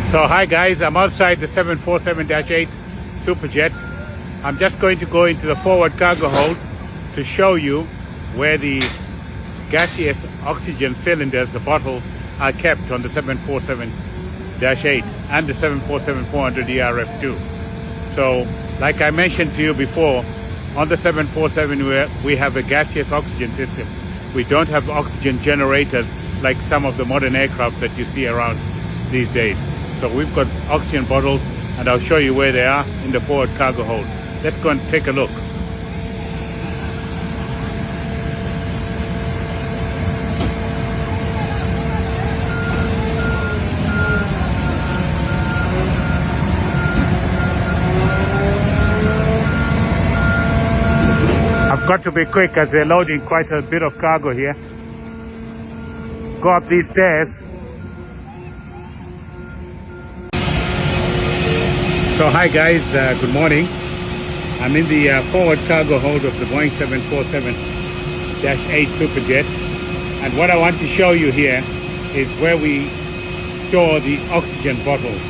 So hi guys, I'm outside the 747-8 Superjet. I'm just going to go into the forward cargo hold to show you where the gaseous oxygen cylinders, the bottles, are kept on the 747-8 and the 747-400 ERF2. So like I mentioned to you before, on the 747 we have a gaseous oxygen system. We don't have oxygen generators like some of the modern aircraft that you see around these days. So we've got oxygen bottles, and I'll show you where they are in the forward cargo hold. Let's go and take a look. I've got to be quick as they're loading quite a bit of cargo here. Go up these stairs. So hi guys, good morning. I'm in the forward cargo hold of the Boeing 747-8 Superjet, and what I want to show you here is where we store the oxygen bottles.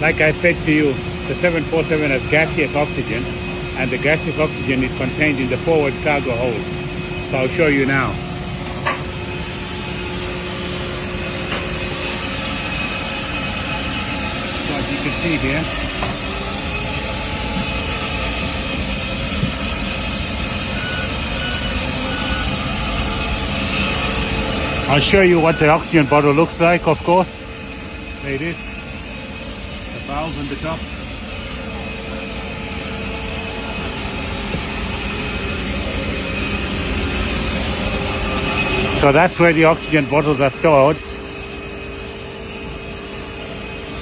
Like I said to you, the 747 has gaseous oxygen, and the gaseous oxygen is contained in the forward cargo hold. So I'll show you now. So as you can see here, I'll show you what the oxygen bottle looks like, of course. There it is, the valve on the top. So that's where the oxygen bottles are stored.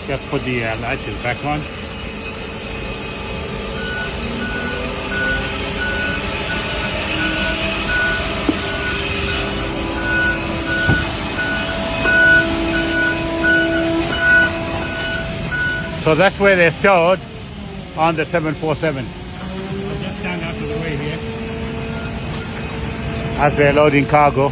Just put the latches back on. So that's where they're stored on the 747. I'll just stand out of the way here as they're loading cargo.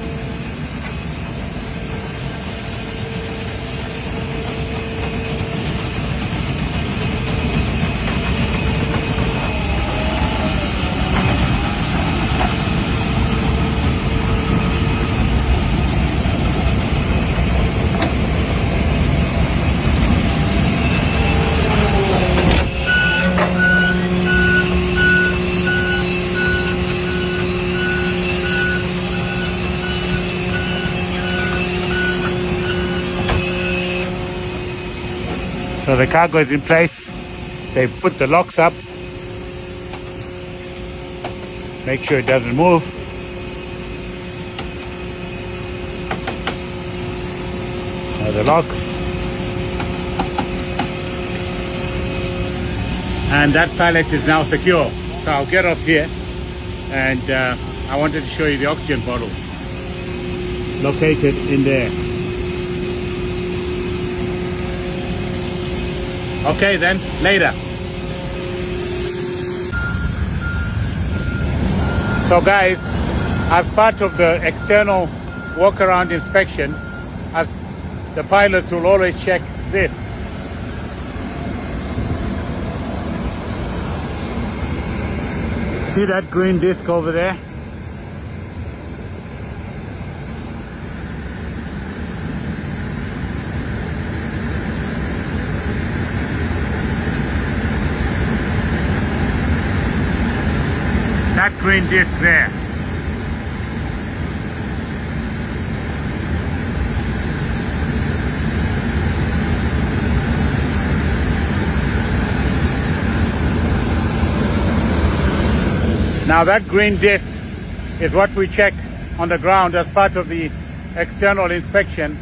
So the cargo is in place. They put the locks up. Make sure it doesn't move. Now the lock. And that pallet is now secure. So I'll get off here, and I wanted to show you the oxygen bottle located in there. Okay then, later. So guys, as part of the external walk-around inspection, as the pilots will always check this. See that green disc over there? That green disc there. Now that green disc is what we check on the ground as part of the external inspection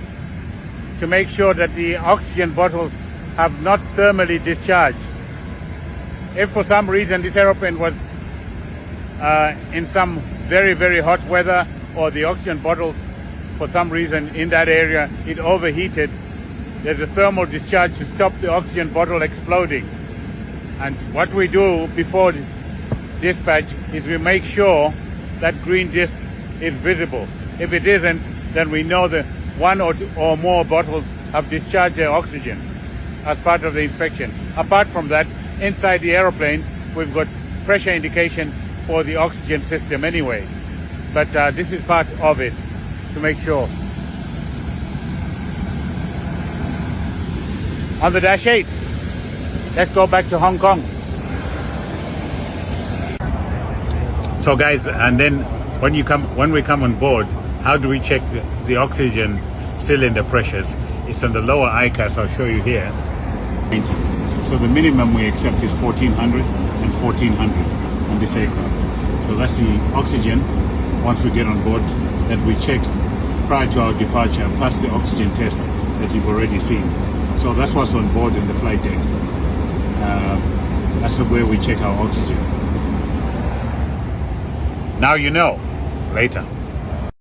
to make sure that the oxygen bottles have not thermally discharged. If for some reason this aeroplane was in some very hot weather, or the oxygen bottles for some reason in that area it overheated, there's a thermal discharge to stop the oxygen bottle exploding. And what we do before dispatch is we make sure that green disc is visible. If it isn't, then we know that one or more bottles have discharged their oxygen. as part of the inspection. Apart from that, inside the aeroplane, we've got pressure indication for the oxygen system anyway. But this is part of it to make sure. On the Dash 8, let's go back to Hong Kong. So guys, and then when we come on board, how do we check the oxygen cylinder pressures? It's on the lower ICAS, I'll show you here. So the minimum we accept is 1400 and 1400 on this aircraft. So that's the oxygen once we get on board that we check prior to our departure, plus the oxygen test that you've already seen. So that's what's on board in the flight deck. That's where we check our oxygen. Now you know. Later.